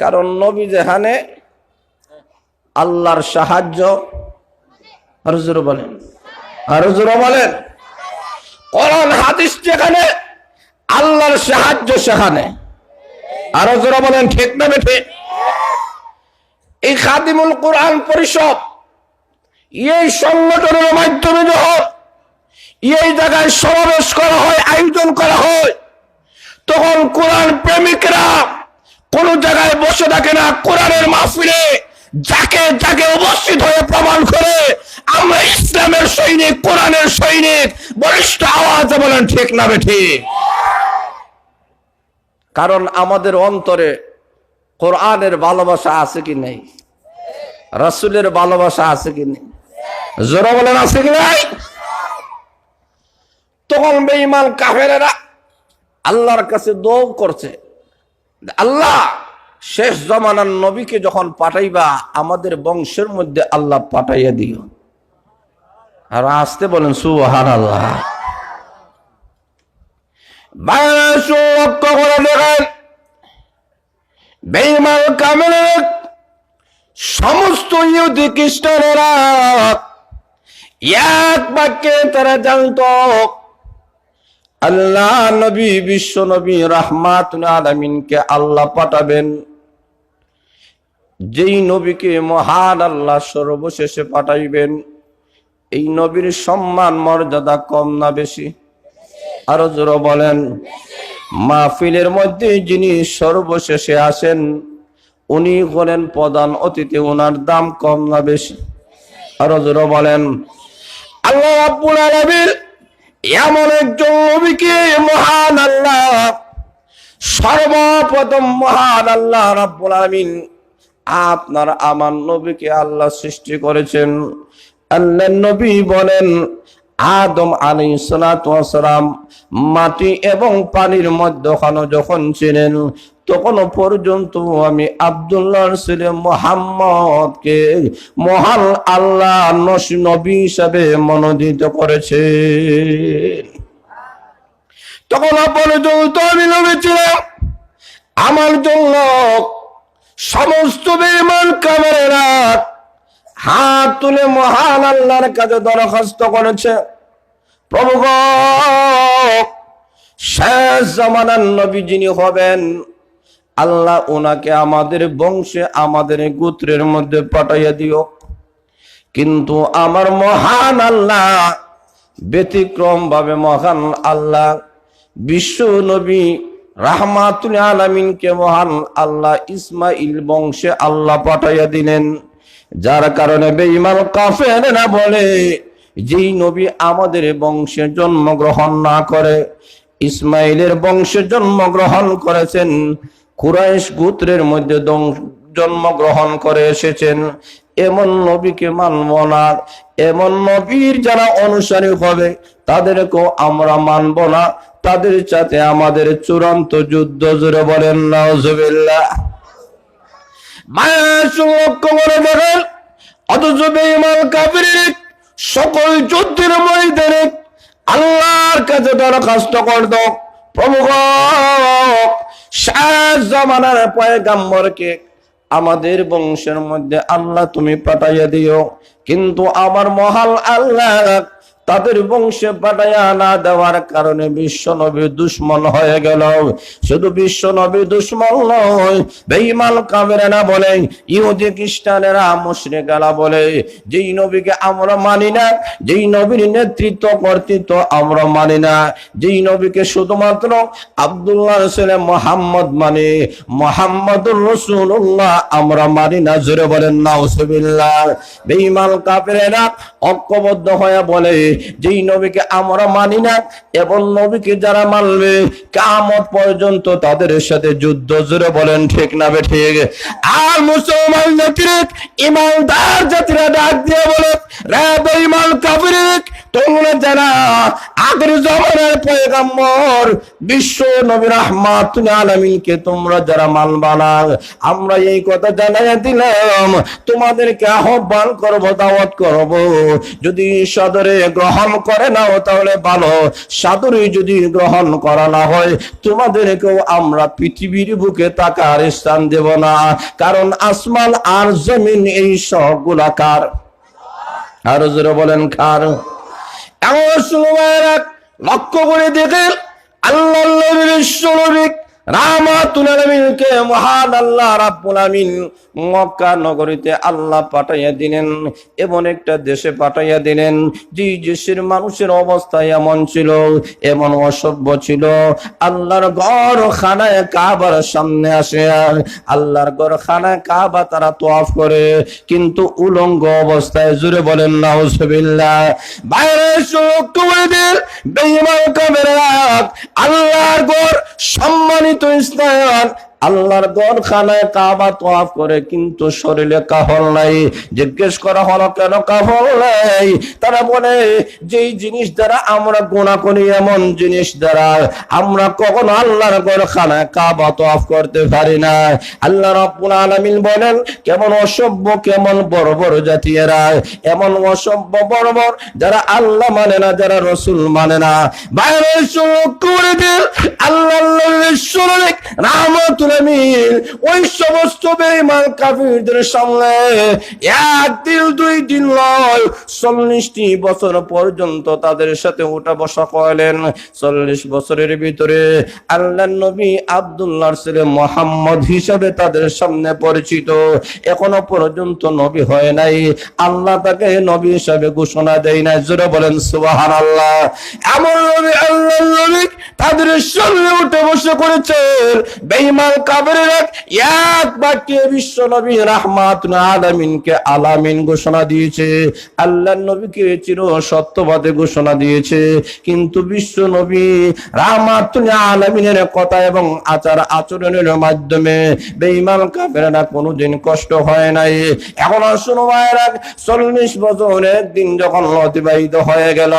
কারণ নবী যেখানে আল্লাহর সাহায্য, আরো জোরে বলেন, আরো জোরে বলেন, কোরআন হাদিস যেখানে আল্লাহর সাহায্য সেখানে, আরো জোরে বলেন ঠিক না বেঠে? এই খাদিমুল কোরআন পরিষদ এই সংগঠনের মাধ্যমে যখন এই জায়গায় সমাবেশ করা হয়, আয়োজন করা হয়, তখন কোরআন প্রেমিকরা কোন জায়গায় বসে থাকে না, কোরআনের মাহফিলে যাকে যাকে উপস্থিত হয়ে প্রমাণ করে আমরা ইসলামের সৈনিক, কোরআনের সৈনিক, বলিষ্ঠ আওয়াজে বলেন ঠিক না বেঠিক? কারণ আমাদের অন্তরে কোরআনের ভালোবাসা আছে কি নেই, রাসূলের ভালোবাসা আছে কি নেই, জোরে বলেন আছে কি নাই? তখন বেঈমান কাফেরেরা আল্লাহর কাছে দোয়া করছে, আল্লাহ শেষ জামানার নবীকে যখন পাঠাইবা আমাদের বংশের মধ্যে আল্লাহ পাঠাইয়া দিও। আর আসতে বলেন সুবহানাল্লাহ। বেঈমান কাফেরেরা সমস্ত ইহুদি খ্রিস্টানেরা এক বাক্যে তারা জানতো আল্লাহ নবী, বিশ্ব নবী রাহমাতুল আলামিনকে আল্লাহ পাঠাবেন। যেই নবীকে মহান আল্লাহ সর্বশেষে পাঠাইবেন, এই নবীর সম্মান মর্যাদা কম না বেশি? আরো জোরে বলেন। মাহফিলের মধ্যে যিনি সর্বশেষে আসেন উনি হলেন প্রধান অতিথি, ওনার দাম কম না বেশি? আরো জোরে বলেন। আল্লাহ রাব্বুল আলামিন এমন একজন নবীকে মহান আল্লাহ, সর্বপ্রথম মহান আল্লাহ রাব্বুল আলামিন আপনার আমার নবীকে আল্লাহ সৃষ্টি করেছেন। আল্লাহ নবী বলেন আদম আলাইহিস সালাতু ওয়াস সালাম মাটি এবং পানির মধ্যখানে যখন ছিলেন তখন পর্যন্ত আমি আব্দুল্লাহর ছেলে মুহাম্মদকে মহান আল্লাহ নবী হিসাবে মনোনীত করেছেন। তখন পর্যন্ত আমি নবী ছিলাম। আমার জন্য সমস্ত বেঈমান কাফেরেরা হাত তুলে মহান আল্লাহর কাছে দরখাস্ত করেছে, প্রভু গো, শেষ জামানার নবী যিনি হবেন আল্লাহ ওনাকে আমাদের বংশে, আমাদের গোত্রের মধ্যে পাঠাইয়া দিও। কিন্তু আমার মহান আল্লাহ ব্যতিক্রম ভাবে মহান আল্লাহ বিশ্ব নবী রাহমাতুল আলামিনকে মহান আল্লাহ ইসমাইল বংশে আল্লাহ পাঠাইয়া দিলেন। যার কারণে বেঈমান কাফেররা বলে যেই নবী আমাদের বংশে জন্মগ্রহণ না করে, ইসমাইলের বংশে জন্মগ্রহণ করেছেন, কুরাইশ গোত্রের মধ্যে জন্মগ্রহণ করে এসেছেন, এমন নবীকে মানব না। এমন নবীর যারা অনুসারী হবে তাদেরকেও আমরা মানব না, তাদের সাথে আমাদের চূড়ান্ত যুদ্ধ। জোরে বলেন নাউজুবিল্লাহ। অথচ বেঈমান কাফির সকল যুদ্ধের ময়দানে আল্লাহর কাছে দরখাস্ত করত, প্রভু গো, শেষ জামানার পয়গম্বরকে আমাদের বংশের মধ্যে আল্লাহ তুমি পাঠাইয়া দিও। কিন্তু আমার মহান আল্লাহ তাদের বংশে পাঠাইয়া না দেওয়ার কারণে বিশ্ব নবী দুশ্মন হয়ে গেল। শুধু বিশ্ব নবী দুশ্মন নয়, বেঈমান কাফেররা বলে, ইহুদি খ্রিস্টানেরা মুশরিকরা বলে, যেই নবীকে আমরা মানি না, যেই নবীর নেতৃত্ব কর্তৃত্ব আমরা মানি না, যেই নবীকে শুধুমাত্র আব্দুল্লাহর ছেলে মুহাম্মদ মানে, মুহাম্মদুর রাসূলুল্লাহ আমরা মানি না। জোরে বলেন নাউজুবিল্লাহ। বেঈমান কাফেররা ঐক্যবদ্ধ হয়ে বলে, যেই নবীকে আমরা মানি না এবং নবীকে যারা মানবে কিয়ামত পর্যন্ত তাদের সাথে যুদ্ধ। জোরে বলেন ঠিক না বেঠিক? আর মুসলমান জাতির ইমানদার জাতিরা ডাক দিয়ে বলে, রে বেঈমান কাফির, তোমরা যারা আগের জামানার পয়গম্বর বিশ্ব নবী রাহমাতুল আলামিনকে তোমরা যারা মানবা না, আমরা এই কথা জানাইয়া দিলাম, তোমাদেরকে আহ্বান করব, দাওয়াত করব, যদি সদরে গ্রহণ করে নাও তাহলে ভালো, সাদরে যদি গ্রহণ করা না হয় তোমাদেরকেও আমরা পৃথিবীর বুকে তাকার স্থান দেব না। কারণ আসমান আর জমিন এই সবগুলা কার? আরো জোরে বলেন কার? এমন সময় লক্ষ্য করে দেখেন আল্লাহ নবী বিশ্বনবী রাহমাতুল আলামিনকে মহান আল্লাহ রাব্বুল আলামিন মক্কা নগরীতে আল্লাহ পাঠাইয়া দিলেন, এমন একটা দেশে পাঠাইয়া দিলেন যে দেশের মানুষের অবস্থা এমন ছিল, এমন অসভ্য ছিল। আল্লাহর ঘর খানায় কাবার সামনে আসে, আল্লাহর ঘর খানায় কাবা তারা তওয়াফ করে, কিন্তু উলঙ্গ অবস্থায়। জোরে বলেন নাউজুবিল্লাহ। বাইরে সুরক্ষিতদের বেঈমান কাফেররা আল্লাহর ঘর সম্মানিত স্থান, আল্লাহর ঘর খানায় কাবা তওয়াফ করে, কিন্তু শরীরে কাফন নাই। জিজ্ঞেস করা হলো কেন কাফন নাই? তারা বলে যেই জিনিস দ্বারা আমরা গুনাহ করি, এমন জিনিস দ্বারা আমরা কখনো আল্লাহর ঘর খানায় কাবা তওয়াফ করতে পারি না। আল্লাহ রাব্বুল আলামিন বলেন কেমন অসভ্য, কেমন বড় বড় জাতি এরা, এমন অসভ্য বড় বড় যারা আল্লাহ মানে না, যারা রাসূল মানে না। বাইরে করে দিল আল্লাহর রাসূলের রাহমাতুল আলামিন ওই সমস্ত বেঈমান কাফিরদের সামনে একদিন দুই দিন নয় 40টি বছর পর্যন্ত তাদের সাথে উঠা বসা করলেন। 40 বছরের ভিতরে আল্লাহর নবী আব্দুল্লাহর ছেলে মুহাম্মদ হিসাবে তাদের সামনে পরিচিত, এখনো পর্যন্ত নবী হয় নাই, আল্লাহ তাকে নবী হিসাবে ঘোষণা দেয় না। জোরে বলেন সুবহানাল্লাহ। এমন নবী আল্লাহর নবী তাদের সামনে উঠে বসে করেছেন। বেঈমান কাফেররা এক বাক্যে বিশ্ব নবী রাহমাতুল আলামিনকে আলামিন ঘোষণা দিয়েছে, আল্লাহর নবীকে চির সত্যবাদী ঘোষণা দিয়েছে, কিন্তু বিশ্ব নবী রাহমাতুল আলামিনের কথা এবং আচার আচরণের মাধ্যমে বেঈমান কাফেররা কোনোদিন কষ্ট হয় নাই। এখন শুনো ভাইরা, 40 বছর একদিন যখন অতিবাহিত হয়ে গেল,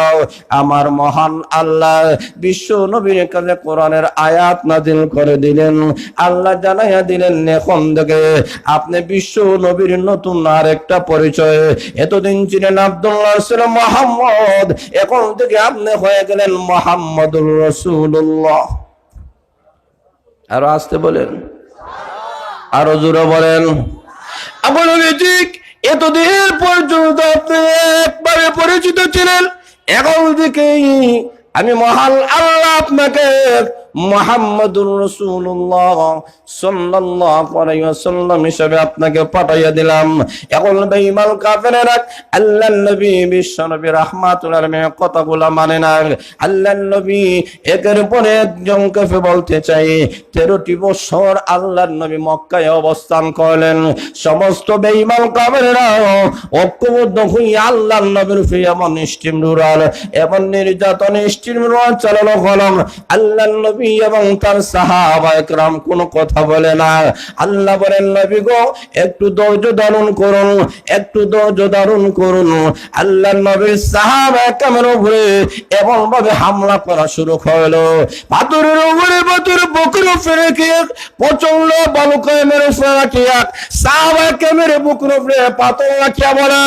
আমার মহান আল্লাহ বিশ্ব নবীর কাছে কোরআনের আয়াত নাযিল করে দিলেন। আল্লাহ জানাইয়া দিলেন এখন থেকে আপনি বিশ্ব নবীর নতুন আরেকটা পরিচয়। এতদিন ছিলেন আব্দুল্লাহ ছিলেন মুহাম্মদ, এখন থেকে আপনি হয়ে গেলেন মুহাম্মদুর রাসূলুল্লাহ। আরো আসতে বলেন, আরো জোরে বলেন। আপনি ঠিক এতদিন পর্যন্ত আপনি একবারে পরিচিত ছিলেন, এখন থেকে আমি মহান আল্লাহ আপনাকে মুহাম্মাদুর রাসূলুল্লাহ সাল্লাল্লাহু আলাইহি ওয়াসাল্লাম হিসেবে আপনাকে পাঠাইয়া দিলাম। এখন বেঈমান কাফেররা আল্লাহর নবী বিশ্ব নবী রাহমাতুল আলামিনের কথাগুলো মানে না। আল্লাহর নবী একের পরে একজন কাফের বলতে চাই 13টি বছর আল্লাহর নবী মক্কায় অবস্থান করলেন। সমস্ত বেঈমান কাফেররা ঐক্যবদ্ধ হয়ে আল্লাহর নবীর উপরে এমন স্টিমরোল, এমন নির্যাতন স্টিমরোল চালানো হলাম, আল্লাহর নবী এবং তার সাহাবায়ে কেরাম কোনো কথা বলে না। আল্লাহ বলেন নবী গো একটু ধৈর্য ধারণ করুন, একটু ধৈর্য ধারণ করুন। আল্লাহর নবীর সাহাবায়ে কেরামের উপরে এমন ভাবে হামলা করা শুরু হলো, পাথরের উপরে পাথর বুকের উপরে গিয়ে প্রচন্ড বালুকায় মেরে ফেলা, সাহাবায়ে কেরামের বুকের উপরে পাথর রাখিয়া বলে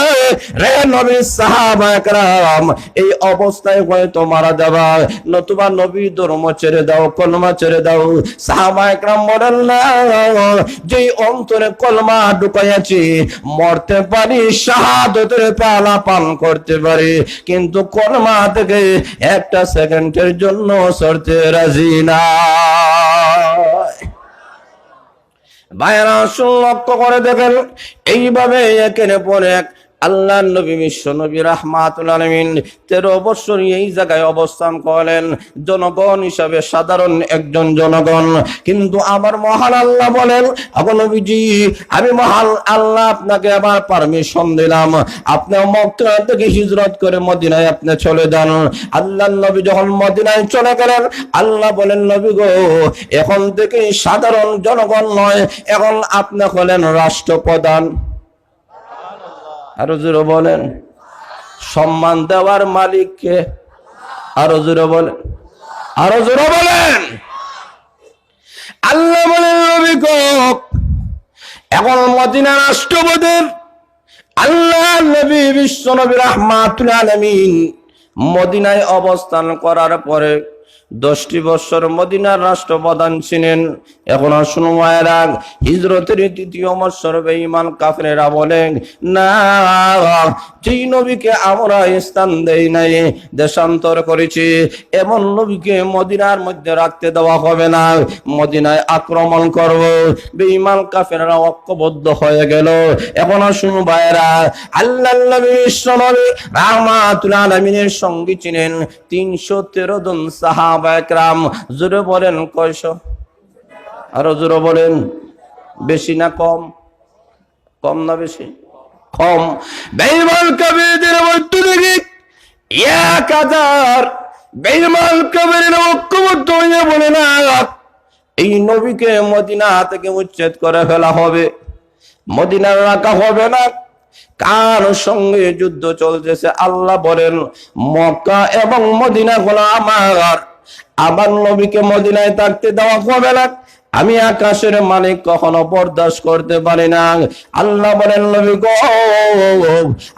রে নবীর সাহাবায়ে কেরাম এই অবস্থায় হয়তো মারা যাবা, নতুবা নবী ধর্ম ছেড়ে দাও, কলমা ছেড়ে দাও। সাহাবায়ে কেরাম বলেন না, যে অন্তরে কলমা ঢুকাইয়াছি মরতে পারি, শাহাদাতের পালা পান করতে পারি, কিন্তু কলমা থেকে একটা সেকেন্ডের জন্য সরতে রাজি না। ভাইরা লক্ষ্য করে দেখেন, এইভাবে একের পর এক আল্লাহর নবী বিশ্ব নবী রাহমাতুল আলামিন 13 বছর এই জায়গায় অবস্থান করলেন জনগণ হিসাবে, সাধারণ একজন জনগণ। কিন্তু আমার মহান আল্লাহ বলেন, এখন নবীজি আমি মহান আল্লাহ আপনাকে আবার পারমিশন দিলাম, আপনি মক্কা থেকে হিজরত করে মদিনায় আপনি চলে যান। আল্লাহর নবী যখন মদিনায় চলে গেলেন, আল্লাহ বলেন নবী গো এখন থেকে সাধারণ জনগণ নয়, এখন আপনি হলেন রাষ্ট্রপ্রধান। আরো জোরে বলেন, সম্মান দেওয়ার মালিককে। আরো জোরে বলেন, আরো জোরে বলেন। আল্লাহ বলেন নবী গো এখন মদিনা রাষ্ট্রপতির আল্লাহ নবী বিশ্ব নবী রাহমাতুল আলামিন মদিনায় অবস্থান করার পরে 10টি বছর মদিনার রাষ্ট্রপ্রধান ছিলেন। এখন শুনো মায়েরা, হিজরতের 3য় বছর বেঈমান কাফেরেরা বলেন, না, যেই নবীকে আমরা স্থান দেই নাই, দেশান্তর করেছি, এমন নবীকে মদিনার মধ্যে রাখতে দেওয়া হবে না, মদিনায় আক্রমণ করব। বেঈমান কাফেররা ঐক্যবদ্ধ হয়ে গেল। এখন শুনো ভাইরা, আল্লাহর নবী বিশ্বনবী রাহমাতুল আলামিনের সঙ্গে ছিলেন 313 জন সাহাবায়ে কেরাম। জোরে বলেন কয়শো? আরো জোরে বলেন, বেশি না কম? কম না বেশি? কম। বেঈমান কাফেরদের মধ্যে থেকে 1000 বেঈমান কাফেররা ঐক্যবদ্ধ হয়ে বলে, না, এই নবীকে মদিনা থেকে উচ্ছেদ করে ফেলা হবে, মদিনায় রাখা হবে না। কার সঙ্গে যুদ্ধ চলতেছে? আল্লাহ বলেন, মক্কা এবং মদিনা হলো আমার নবীকে মদিনায় থাকতে দেওয়া হবে না। আমি আকাশের মালিক, কখনো বরদাস্ত করতে পারি না। আল্লাহ বলেন, নবী গো,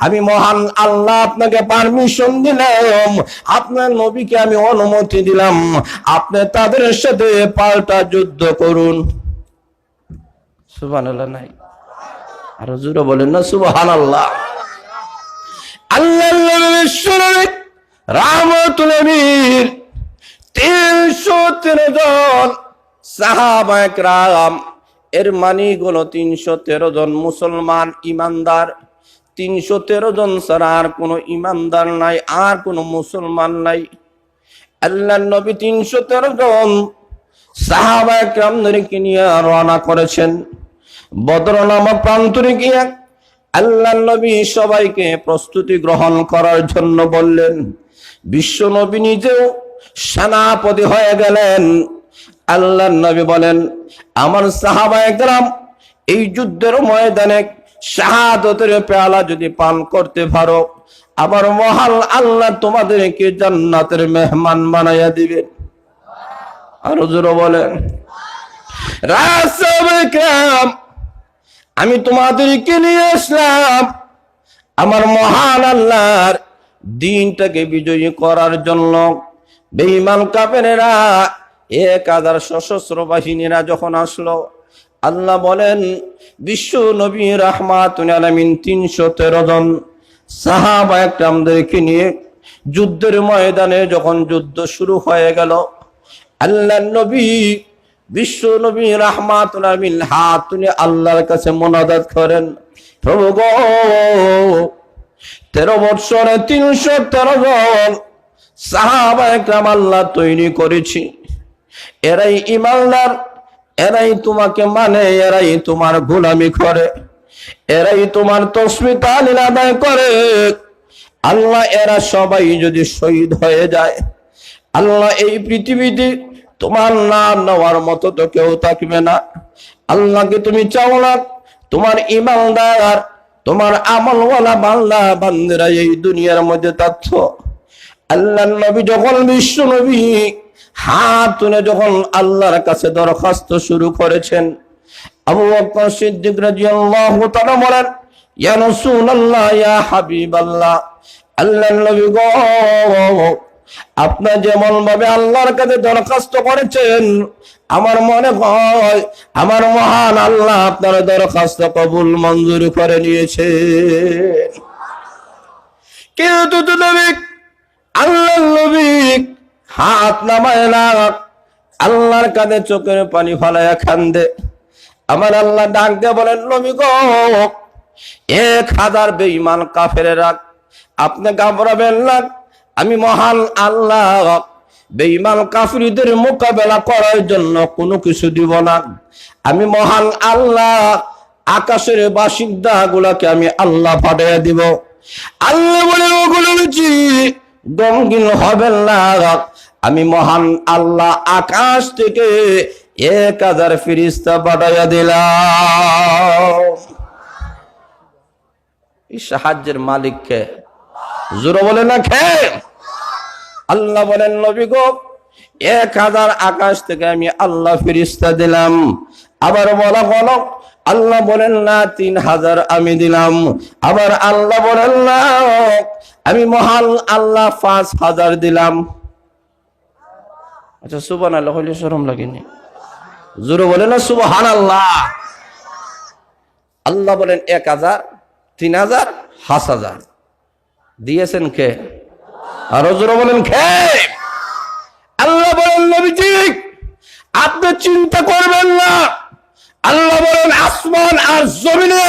আমি মহান আল্লাহ আপনাকে পারমিশন দিলাম, আপনার নবীকে আমি অনুমতি দিলাম, আপনি তাদের সাথে পাল্টা যুদ্ধ করুন। সুবহানাল্লাহ নাই? আর জোরে বলেন না সুবহানাল্লাহ। আল্লাহর নবী বিশ্বনবী রাহমাতুল আলামিন 313 জন সাহাবায়ে কেরাম, এর মানে হলো 313 জন মুসলমান ইমানদার। 313 জন ছাড়া আর কোনো ইমানদার নাই, আর কোনো মুসলমান নাই। আল্লাহর নবী 313 জন সাহাবায়ে কেরামদেরকে নিয়ে রওনা করেছেন। বদর নামক প্রান্তরে গিয়ে আল্লাহর নবী সবাইকে প্রস্তুতি গ্রহণ করার জন্য বললেন। বিশ্ব নবী নিজেও সেনাপতি হয়ে গেলেন। আল্লাহর নবী বলেন, আমার সাহাবায়ে কেরাম, এই যুদ্ধের ময়দানে শাহাদাতের পেয়ালা যদি পান করতে পারো, আবার মহান আল্লাহ তোমাদেরকে জান্নাতের মেহমান বানাইয়া দিবেন। আরো জোরে বলেন, সাহাবায়ে কেরাম, আমি তোমাদেরকে নিয়ে আসলাম আমার মহান আল্লাহর দিনটাকে বিজয়ী করার জন্য। বেঈমান কাফেরেরা 1000 সশস্ত্র বাহিনীরা যখন আসলো, আল্লাহ বলেন, বিশ্ব নবী রাহমাতুল আলামিন 313 জন সাহাবায়ে কেরামদেরকে নিয়ে যুদ্ধের ময়দানে যখন যুদ্ধ শুরু হয়ে গেল, আল্লাহর নবী বিশ্ব নবী রাহমাতুল আলামিন হাত তুলে আল্লাহর কাছে মোনাজাত করেন, প্রভু গো, 13 বছরে 313 জন সাহাবায়ে কেরাম আল্লাহ তৈরি করেছি, এরাই ইমানদার, এরাই তোমাকে মানে, এরাই তোমার গোলামি করে, এরাই তোমার তাসবিহ তাহলিল আদায় করে। আল্লাহ, এরা সবাই যদি শহীদ হয়ে যায়, আল্লাহ, এই পৃথিবীতে তোমার নাম নেওয়ার মতো তো কেউ থাকবে না। আল্লাহকে তুমি চাও না তোমার ইমানদার, তোমার আমলওয়ালা বান্দা বান্দেরা এই দুনিয়ার মধ্যে থাকত। আল্লাহর নবী যখন বিশ্ব নবী হাত তুলে যখন আল্লাহর কাছে দরখাস্ত শুরু করেছেন, আবু বকর সিদ্দিক রাদিয়াল্লাহু তাআলা বলেন, ইয়া রাসূলুল্লাহ, ইয়া হাবিবাল্লাহ, আল্লাহর নবী গো, আপনি যেমন ভাবে আল্লাহর কাছে দরখাস্ত করেছেন, আমার মনে হয় আমার মহান আল্লাহ আপনার দরখাস্ত কবুল মঞ্জুর করে নিয়েছেন। কিন্তু নবী, আল্লাহর নবী হাত নামায় না, আল্লাহর কাছে চোখের পানি ফেলায়া কান্দে। আমার আল্লাহ ডাক দিয়ে বলেন, নবী গো, 1000 বেঈমান কাফেরেরা, আপনি ঘাবড়াবেন না, আমি মহান আল্লাহ বেঈমান কাফিরদের মোকাবেলা করার জন্য কোনো কিছু দিব না। আমি মহান আল্লাহ আকাশের বাসিন্দা গুলাকে আমি আল্লাহ পাঠিয়ে দিব। আল্লাহ বলে, ওগুলো বুঝি গমগিন হবেন না, আমি মহান আল্লাহ আকাশ থেকে 1000 ফেরেশতা পাঠিয়ে দিলাম। এই সাহায্যের মালিককে জোরে বলে না খে? আল্লাহ বলেন, নবী গো, 1000 আকাশ থেকে আমি আল্লাহ ফেরেশতা দিলাম। আবার বলা হলো, আল্লাহ বলেন না 3000 আমি দিলাম। আবার আল্লাহ বলেন না আমি মহান আল্লাহ 5000 দিলাম। আচ্ছা সুবহানাল্লাহ হইলে শরম লাগেনি? জোরে বলে না সুবহানাল্লাহ। আল্লাহ বলেন 1000, 3000, 5000 দিয়েছেন কে? আরো জোরে বলেন কে? আল্লাহ বলেন নবীজি আপনি চিন্তা করবেন না। আল্লাহ বলেন আসমান আর জমিনে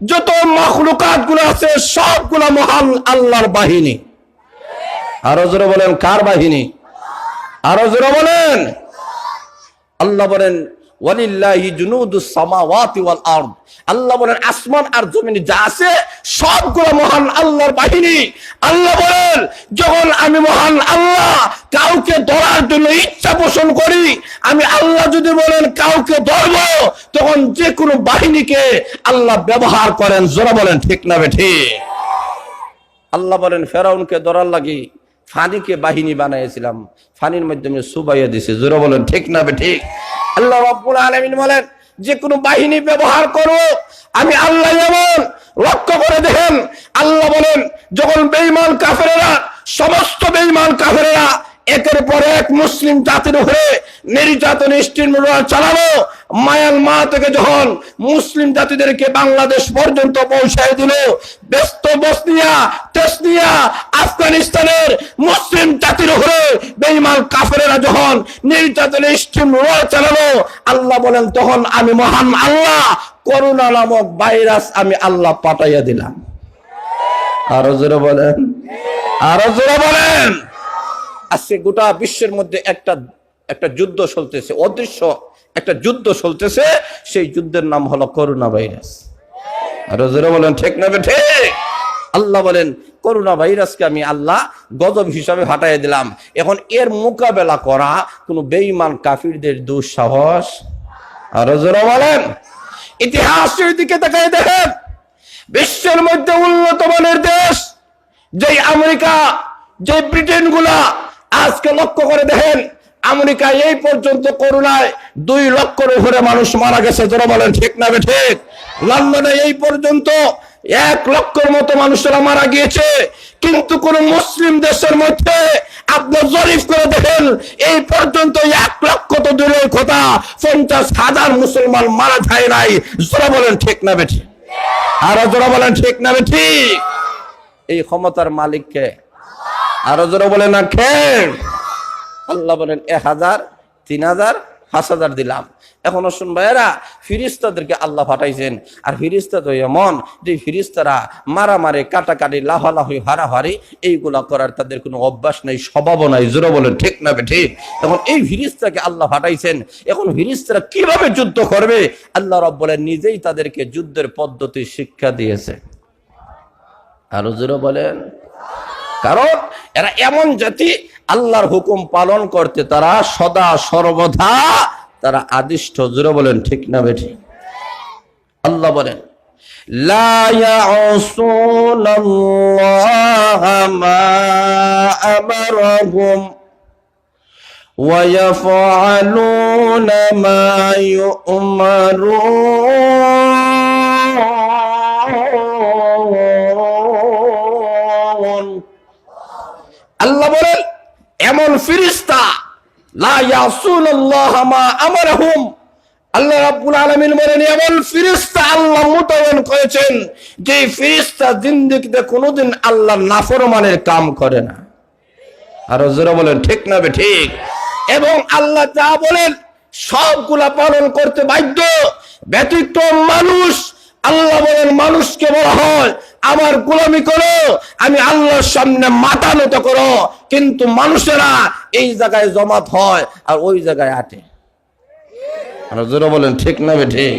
যত মাখলুকাত গুলো আছে সবগুলো মহান আল্লাহর বাহিনী। আরো জোরে বলেন কার বাহিনী? আরো জোরে বলেন। আল্লাহ বলেন ওয়ালিল্লাহি জুনুদুস সামাওয়াতি ওয়াল আরদ। আল্লাহ বলেন আসমান আর জমিনে যা আছে সবগুলো মহান আল্লাহর বাহিনী। আল্লাহ বলেন যখন আমি মহান আল্লাহ কাউকে ধরার জন্য ইচ্ছা পোষণ করি, আমি আল্লাহ যদি বলেন কাউকে ধরবো, তখন যে কোনো বাহিনীকে আল্লাহ ব্যবহার করেন। জোরে বলেন ঠিক না বেঠিক? আল্লাহ বলেন ফেরাউনকে ধরার লাগি ফানিকে বাহিনী বানাইছিলাম, ফানির মাধ্যমে সুবাইয়া দিছে। জোরে বলেন ঠিক না বেঠিক? আল্লাহ রাব্বুল আলামিন বলেন যে কোনো বাহিনী ব্যবহার করো আমি আল্লাহ এমন। লক্ষ্য করে দেখেন আল্লাহ বলেন যখন বেঈমান কাফেরেরা, সমস্ত বেঈমান কাফেরেরা একের পর এক মুসলিম জাতির উপরে নির্যাতন স্টিমরোলার চালানো, মায়ানমার থেকে যখন মুসলিম জাতিদেরকে বাংলাদেশ পর্যন্ত পৌঁছায় দিল, ব্যস্ত বসনিয়া, তেসনিয়া, আফগানিস্তানের মুসলিম জাতির উপরে বেঈমান কাফেরেরা যখন নির্যাতন স্টিমরোলার চালানো, আল্লাহ বলেন তখন আমি মহান আল্লাহ করোনা নামক ভাইরাস আমি আল্লাহ পাঠাইয়া দিলাম। আরো জোরে বলেন, আরো জোরে বলেন। আজকে গোটা বিশ্বের মধ্যে একটা যুদ্ধ চলতেছে, অদৃশ্য একটা যুদ্ধ চলতেছে। সেই যুদ্ধের নাম হলো করোনা ভাইরাস। আরো জোরে বলেন ঠিক না ঠিক? আল্লাহ বলেন করোনা ভাইরাসকে আমি আল্লাহ গজব হিসাবে হাঁটাই দিলাম। এখন এর মোকাবেলা করা কোন বেঈমান কাফিরদের দুঃসাহস। আরো জোরে বলেন। ইতিহাসের দিকে তাকাই দেখেন, বিশ্বের মধ্যে উন্নত মানের দেশ যেই আমেরিকা, যে ব্রিটেন গুলা, আজকে লক্ষ্য করে দেখেন আমেরিকা এই পর্যন্ত করোনায় 2 লক্ষের উপরে মানুষ মারা গেছে। যারা বলেন ঠিক না ঠিক? লন্ডনে এই পর্যন্ত 1 লক্ষের মতো মানুষেরা মারা গিয়েছে। কিন্তু কোন মুসলিম দেশের মধ্যে আপনি জরিপ করে দেখেন এই পর্যন্ত 1 লক্ষ তো দূরের কথা, 50,000 মুসলমান মারা যায় নাই। যারা বলেন ঠিক না ঠিক? আর যারা বলেন ঠিক না ঠিক? এই ক্ষমতার মালিককে? আরো যারা বলেন না কে? আল্লাহ বলেন 1000, 3000, 5000 দিলাম। এখন শুন ভাইয়েরা, ফিরিস্তাদেরকে আল্লাহ পাঠাইছেন। আর ফিরিস্তা তো এমন যে ফিরিস্তারা মারামারি, কাটাকাটি, লাহালাহি, হারাহারি এইগুলা করার তাদের কোনো অভ্যাস নাই, স্বভাবও নাই। জোরে বলেন ঠিক না ঠিক? এখন এই ফিরিস্তাকে আল্লাহ পাঠাইছেন। এখন ফিরিস্তারা কিভাবে যুদ্ধ করবে আল্লাহ রাব্বুল বলেন নিজেই তাদেরকে যুদ্ধের পদ্ধতি শিক্ষা দিয়েছে। আরো জোরে বলেন। কারণ এরা এমন জাতি, আল্লাহর হুকুম পালন করতে তারা সদা সর্বদা তারা আদিষ্ট। জোরে বলেন ঠিক না বেঠিক? আল্লাহ বলেন লা ইয়াসুনাল্লাহা মা আমারহুম ওয়া ইয়াফআলুনা মা ইউমারুন। আল্লাহ বলেন এমন ফেরেশতা লা ইয়াসুনাল্লাহা মা আমারহুম। আল্লাহ রাব্বুল আলামিন বলেন এমন ফেরেশতা আল্লাহ মোতায়েন করেছেন যে ফেরেশতা জিন্দেগিতে কোনোদিন আল্লাহর নাফরমানের কাম করে না। আর যারা বলেন ঠিক না ঠিক? এবং আল্লাহ যা বলেন সবগুলা পালন করতে বাধ্য। ব্যতিক্রম মানুষ। আল্লাহ বলেন মানুষকে বলা হয় আমার গোলামি করো, আমি আল্লাহর সামনে মাথা নত করো। কিন্তু মানুষেরা এই জায়গায় জমাত হয় আর ওই জায়গায় আটে। আর যারা বলেন ঠিক না ঠিক?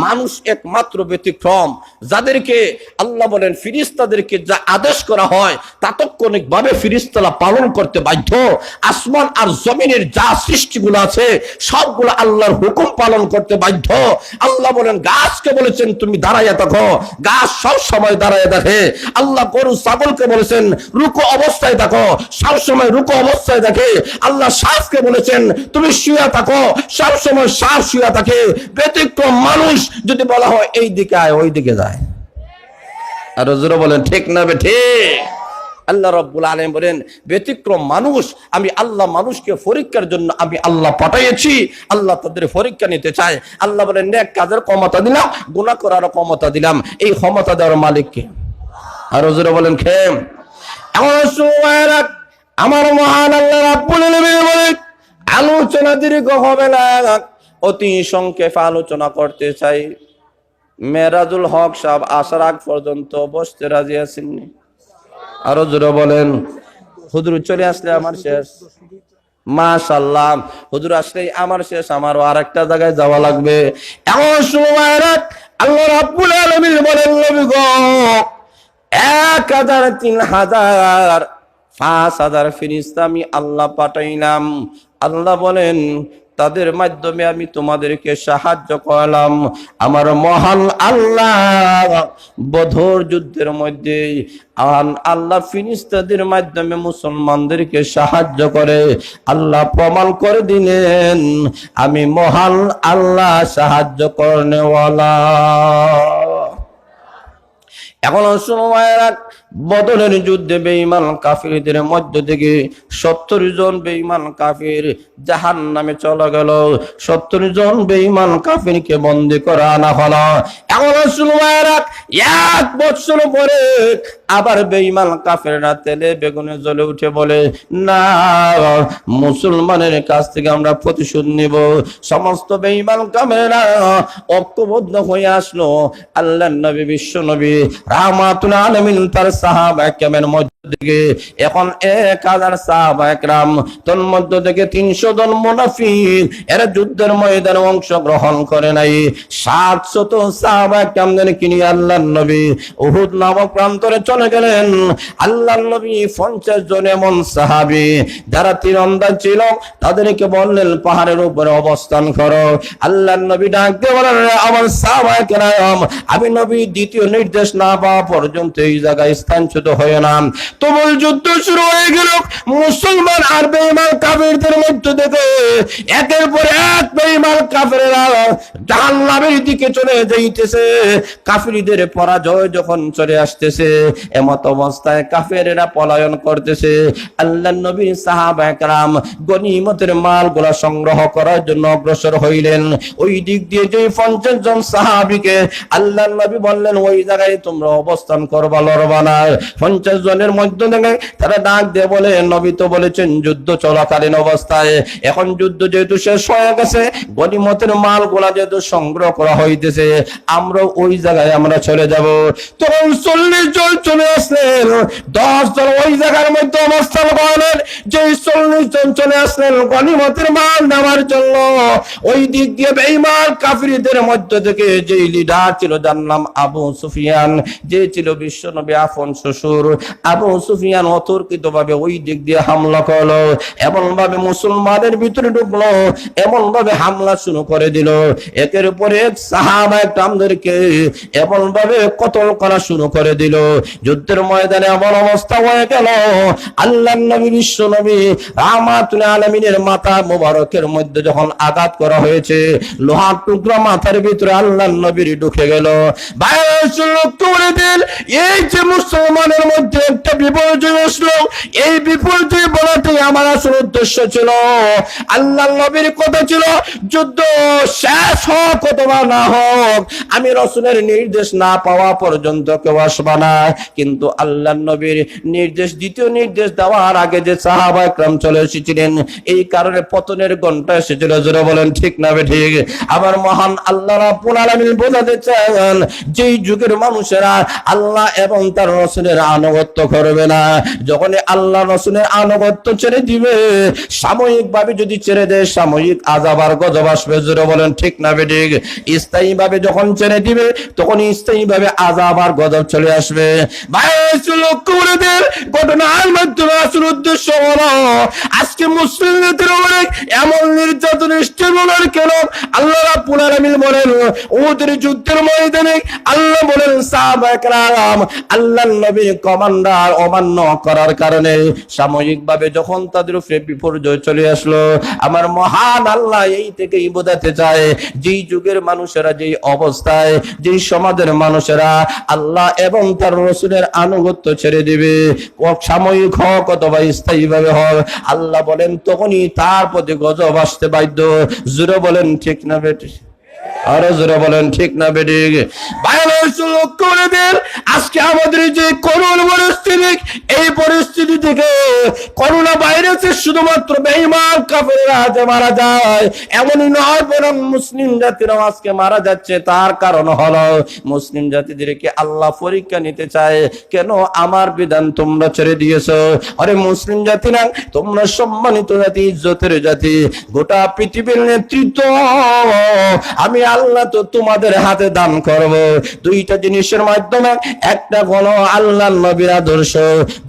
মানুষ একমাত্র ব্যতিক্রম যাদেরকে আল্লাহ বলেন ফিরিস্তাদেরকে যা আদেশ করা হয় তাৎক্ষণিকভাবে ফিরিস্তারা পালন করতে বাধ্য। আসমান আর জমিনের যা সৃষ্টিগুলো আছে সবগুলো আল্লাহর হুকুম পালন করতে বাধ্য। আল্লাহ বলেন গাছকে বলেছেন তুমি দাঁড়াইয়া থাকো, গাছ সব সময় দাঁড়াইয়া দেখে। আল্লাহ গরু ছাগলকে বলেছেন রুকু অবস্থায় থাকো, সব সময় রুকু অবস্থায় দেখে। আল্লাহ সাপকে বলেছেন তুমি শুয়ে থাকো, সব সময় সাপ শুয়ে থাকে। ব্যতিক্রম মানুষ যদি বলা হয় এই দিকে আয় ওই দিকে যায়। আর জোরে বলেন ঠিক না ঠিক? আল্লাহ রাব্বুল আলামিন বলেন ব্যতিক্রম মানুষ আমি আল্লাহ মানুষকে পরীক্ষার জন্য আমি আল্লাহ পাঠাইছি। আল্লাহ তাদের পরীক্ষা নিতে চায়। আল্লাহ বলেন নেক কাজের ক্ষমতা দিলাম, গুনাহ করার ক্ষমতা দিলাম। এই ক্ষমতা দেওয়ার মালিক কে? আর জোরে বলেন কে? এমন সময় আমার মহান আল্লাহ রাব্বুল আলামিন বলেন আলোচনা দীর্ঘ হবে না, অতি সংক্ষেপে আলোচনা করতে চাই। মেরাজুল হক সাহেব আসার আগ পর্যন্ত বসতে রাজি আছেননি? আরো জোরে বলেন। হুজুর চলে আসলে আমার শেষ। মাশাআল্লাহ, হুজুর আসলে আমার শেষ, আমারও আরেকটা জায়গায় যাওয়া লাগবে। এমন সময় আল্লাহ রাব্বুল আলামিন বলেন নবী গো 1000 3000 5000 ফেরেশতা আমি আল্লাহ পাঠাইলাম। আল্লাহ বলেন তাদের মাধ্যমে আমি তোমাদেরকে সাহায্য করলাম। আমার মহান আল্লাহ বদর যুদ্ধের মধ্যে আল্লাহ ফিরিস্তাদের মাধ্যমে মুসলমানদেরকে সাহায্য করে আল্লাহ প্রমাণ করে দিলেন আমি মহান আল্লাহ সাহায্য করনেওয়ালা। এখন সময় বদরের যুদ্ধে বেঈমান কাফিরদের মধ্য থেকে 70 জন বেঈমান কাফির জাহান্নামে চলে গেল। 70 জন বেঈমান কাফিরকে বন্দী করে আনা হলো। এখন সময় 1 বছর পরে আবার বেঈমান কাফিররা তেলে বেগুনে জ্বলে উঠে বলে না, মুসলমানের কাছ থেকে আমরা প্রতিশোধ নিব। সমস্ত বেঈমান কাফিররা ঐক্যবদ্ধ হয়ে আসলো। আল্লাহর নবী বিশ্ব নবী রাহমাতুল আলামিন তার সাহাবা কেরামের মধ্য থেকে এখন 1000 সাহাবা কেরাম, তোর মধ্য থেকে 300 জন মুনাফিক এরা যুদ্ধের ময়দানে অংশগ্রহণ করে নাই। 700 সাহাবা কেরামদেরকে নিয়ে আল্লাহর নবী উহুদ নামক প্রান্তরে চলে গেলেন। আল্লাহর নবী 50 জন এমন সাহাবী যারা তীরন্দাজ ছিল তাদেরকে বললেন পাহাড়ের উপরে অবস্থান করো। আল্লাহর নবী ডাক দিয়ে বলেন আমার সাহাবা কেরাম আমি নবী দ্বিতীয় নির্দেশ না পাওয়া পর্যন্ত এই জায়গায় স্থানচ্যুত হয়ে না। তুমুল যুদ্ধ শুরু হয়ে গেল মুসলমান আর বেঈমান কাফিরদের মধ্যে থেকে। একের পর এক বেঈমান কাফিররা জাহান্নামের দিকে চলে যাইতেছে। কাফিরদের পরাজয় যখন চলে আসতেছে এমত অবস্থায় কাফিররা পলায়ন করতেছে। আল্লাহর নবীর সাহাবা কেরাম গনিমতের মালগুলা সংগ্রহ করার জন্য অগ্রসর হইলেন। ওই দিক দিয়ে যে 50 জন সাহাবীকে আল্লাহর নবী বললেন ওই জায়গায় তোমরা অবস্থান করবা, লড়বা না। 50 জনের মধ্যে থেকে তারা ডাক দিয়ে বলে নবী তো বলেছেন যুদ্ধ চলাকালীন অবস্থায়, এখন যুদ্ধ যেহেতু শেষ হয়ে গেছে গনিমতের মালগুলা যেহেতু সংগ্রহ করা হইতেছে আমরা ওই জায়গায় আমরা চলে যাব। তখন 40 জন চলে আসলেন। 10 জন ওই জায়গার মধ্যে অবস্থান করলেন। যে 40 জন চলে আসলেন গনিমতের মাল নেওয়ার জন্য। ওই দিক দিয়ে বেঈমান কাফিরদের মধ্য থেকে যে লিডার ছিল যার নাম আবু সুফিয়ান, যে ছিল বিশ্বনবী আপন শ্বশুর, আবু সুফিয়ান অতর্কিতভাবে ওই দিক দিয়ে হামলা করলো। এমন ভাবে মুসলমানদের ভিতরে ঢুকলো, এমন ভাবে হামলা শুরু করে দিল। একের উপর এক সাহাবা একরামদেরকে এমন ভাবে কতল করা শুরু করে দিল। যুদ্ধের ময়দানে এমন অবস্থা হয়ে গেল আল্লাহর নবী বিশ্ব নবী রাহমাতুল আলামিনের মাথা মোবারকের মধ্যে যখন আঘাত করা হয়েছে লোহার টুকরা মাথার ভিতরে আল্লাহর নবীর ঢুকে গেল। এই যে মুসলমানের মধ্যে একটা বিপর্যয় আসলো, এই বিপর্যয় বলাটাই আমার আসল উদ্দেশ্য ছিল। আল্লাহর নবীর কথা ছিল যুদ্ধ শেষ হোক অথবা না হোক আমি রাসূলের নির্দেশ না পাওয়া পর্যন্ত কেউ আসবে না। কিন্তু আল্লাহর নবীর নির্দেশ, দ্বিতীয় নির্দেশ দেওয়ার আগে যে সাহাবা একরাম চলে এসেছিলেন এই কারণে পতনের ঘন্টা এসেছিল। জোরে বলেন ঠিক না ঠিক? আবার মহান আল্লাহ রাব্বুল আলামিন বোঝাতে চান যেই যুগের মানুষেরা আল্লাহ এবং তার রাসূলের আনুগত্য করে করবে না। যখন আল্লাহ রাসূলের আনুগত্য ছেড়ে দিবে, সাময়িক ভাবে যদি ছেড়ে দেয়, সাময়িক আযাব আর গজব আসবে। জোরে বলেন ঠিক না বেঠিক? স্থায়ী ভাবে যখন ছেড়ে দিবে, তখন স্থায়ী ভাবে আযাব আর গজব চলে আসবে। ভাই লক্ষ্য করে দেন, ঘটনার মাধ্যমে আসল উদ্দেশ্য হলো আজকে মুসলিমদের উপরে এমন নির্যাতন স্টেবলার কেন? আল্লাহ রাব্বুল আলামিন বলেন, উহুদের যুদ্ধের ময়দানে আল্লাহ বলেন সাহাবায়ে কেরাম আল্লাহর নবীর কমান্ডার অমান্য করার কারণে সাময়িকভাবে যখন তাদের উপরে বিপর্যয় চলে আসলো, আমার মহান আল্লাহ এই থেকেই বোঝাতে চায়, যেই যুগের মানুষেরা যেই অবস্থায়, যেই সমাজের মানুষেরা আল্লাহ এবং তার রাসূলের আনুগত্য ছেড়ে দিবে, সাময়িক হোক অথবা স্থায়ী ভাবে হোক, আল্লাহ বলেন তখনই তার প্রতি গজব আসতে বাধ্য। জোরে বলেন ঠিক না বেটি? আরো জোরে বলেন ঠিক না বেঠিক? লক্ষ্য করে দেন, আজকে আমাদের যে করোনা পরিস্থিতি, এই পরিস্থিতি থেকে করোনা ভাইরাসের শুধুমাত্র বেঈমান কাফেররা যে মারা যায় এমনই নয়, বরং মুসলিম জাতিরাও আজকে মারা যাচ্ছে। তার কারণ হলো মুসলিম জাতিদেরকে আল্লাহ পরীক্ষা নিতে চায়, কেন আমার বিধান তোমরা ছেড়ে দিয়েছো? আরে মুসলিম জাতি না, তোমরা সম্মানিত জাতি, ইজ্জতের জাতি, গোটা পৃথিবীর নেতৃত্ব আমি আল্লাহ তো তোমাদের হাতে দান করব। দুইটা জিনিসের মাধ্যমে, একটা হলো আল্লাহর নবীর আদর্শ,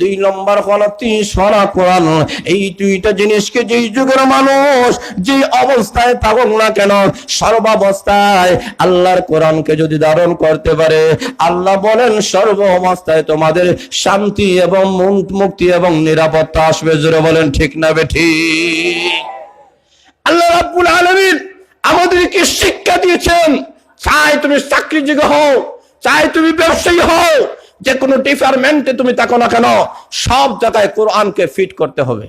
2 নম্বর হলো 30 পারা কোরআন। এই দুইটা জিনিসকে যেই যুগের মানুষ যে অবস্থায় থাকুক না কেন, সর্বাবস্থায় আল্লাহর কোরআনকে যদি ধারণ করতে পারে, আল্লাহ বলেন সর্ব অবস্থায় তোমাদের শান্তি এবং মুক্তি এবং নিরাপত্তা আসবে। জোরে বলেন ঠিক না বেঠিক? আল্লাহ রাব্বুল আলামিন আমাদেরকে শিক্ষা দিয়েছেন, চাই তুমি চাকরিজীবী হও, চাই তুমি ব্যবসায়ী হও, যে কোনো ডিপার্টমেন্টে তুমি থাকো না কেন, সব জায়গায় কোরআনকে ফিট করতে হবে।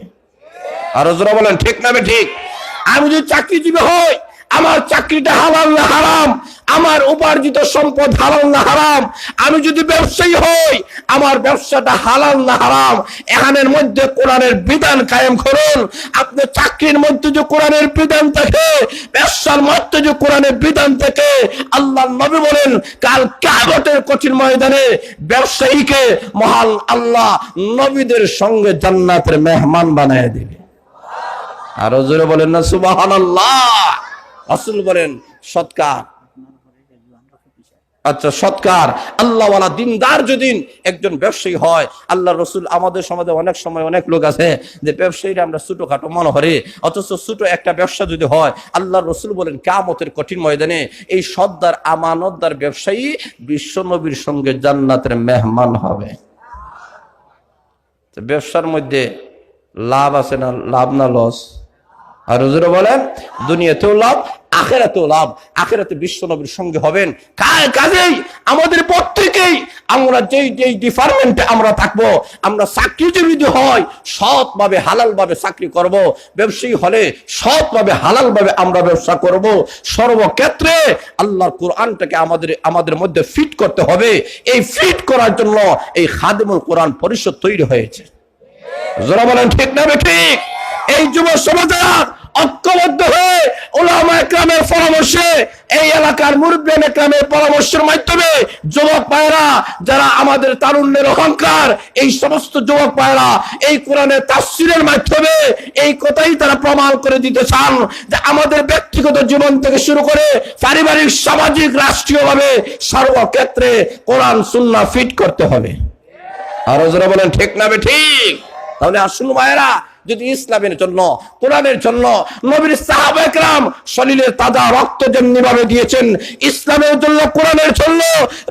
আর জোরে বলেন ঠিক না বেঠিক? আমি যদি চাকরিজীবী হই, আমার চাকরিটা হালাল না হারাম, আমার উপার্জিত সম্পদ হালাল না হারাম। আমি যদি ব্যবসায়ী হই, আমার ব্যবসাটা হালাল না হারাম। এখানের মধ্যে কোরআনের বিধান কায়েম করুন। আপনার চাকরির মধ্যে যে কোরআনের বিধান থাকে, ব্যবসার মধ্যে যে কোরআনের বিধান থাকে, আল্লাহর নবী বলেন কাল কিয়ামতের কঠিন ময়দানে ব্যবসায়ীকে মহান আল্লাহ নবীদের সঙ্গে জান্নাতের মেহমান বানায় দিবে। আরো জোরে বলেন না সুবহানাল্লাহ? রাসূল বলেন সৎকার, আচ্ছা সৎকার আল্লাহওয়ালা দিনদার যদি একজন ব্যবসায়ী হয়, আল্লাহ রসুল আমাদের সমাজে অনেক সময় অনেক লোক আছে যে ব্যবসায়ীরা আমরা ছোটখাটো মনে করে, অথচ ছোট একটা ব্যবসা যদি হয়, আল্লাহ রসুল বলেন কিয়ামতের কঠিন ময়দানে এই সদ্দার আমানতদার ব্যবসায়ী বিশ্ব নবীর সঙ্গে জান্নাতের মেহমান হবে। ব্যবসার মধ্যে লাভ আছে না, লাভ না লস? আর হুজুর বলেন দুনিয়াতেও লাভ, আখিরাতেও লাভ। আখিরাতে বিশ্ব নবীর সঙ্গে হবেন। কাজেই আমাদের প্রত্যেকেই আমরা যেই যেই ডিপার্টমেন্টে আমরা থাকবো, আমরা চাকরিজীবী যদি হয় সৎভাবে হালাল ভাবে চাকরি করব, ব্যবসায়ী হলে সৎভাবে হালাল ভাবে আমরা ব্যবসা করব। সর্বক্ষেত্রে আল্লাহর কোরআনটাকে আমাদের মধ্যে ফিট করতে হবে। এই ফিট করার জন্য এই খাদিমুল কোরআন পরিষদ তৈরি হয়েছে। যারা বলেন ঠিক না ঠিক? এই যুব সমাজেরা ঐক্যবদ্ধ হয়ে উলামা ইকরামের পরামর্শে, এই এলাকার মুরব্বিয়ান ইকরামের পরামর্শের মাধ্যমে যুবক ভাইরা যারা আমাদের তারুণ্যের অহংকার, এই সমস্ত যুবক ভাইরা এই কোরআনের তাফসীরের মাধ্যমে এই কথাই তারা প্রমাণ করে দিতে চান যে আমাদের ব্যক্তিগত জীবন থেকে শুরু করে পারিবারিক, সামাজিক, রাষ্ট্রীয়ভাবে সর্বক্ষেত্রে কোরআন সুন্নাহ ফিট করতে হবে। আর যারা বলেন ঠিক না ঠিক? তাহলে আসুন ভাইরা, যদি ইসলামের জন্য, কোরআনের জন্য নবীর সাহাবা একরাম শরীরের তাজা রক্ত যেমনি ভাবে দিয়েছেন, ইসলামের জন্য, কোরআনের জন্য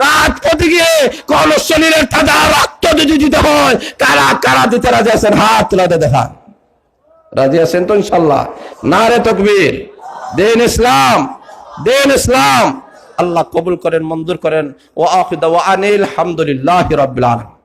রাজপথে গিয়ে কোন শরীরের তাজা রক্ত যদি দিতে হয়, কারা কারা দিতে রাজি আছেন? হাত তুলে দেখান। রাজি আছেন তো ইনশাআল্লাহ? নারে তাকবীর! দেন ইসলাম, দেন ইসলাম। আল্লাহ কবুল করেন, মঞ্জুর করেন। ওয়া আখিরু দাওয়ানা আলহামদুলিল্লাহি রাব্বিল আলামিন।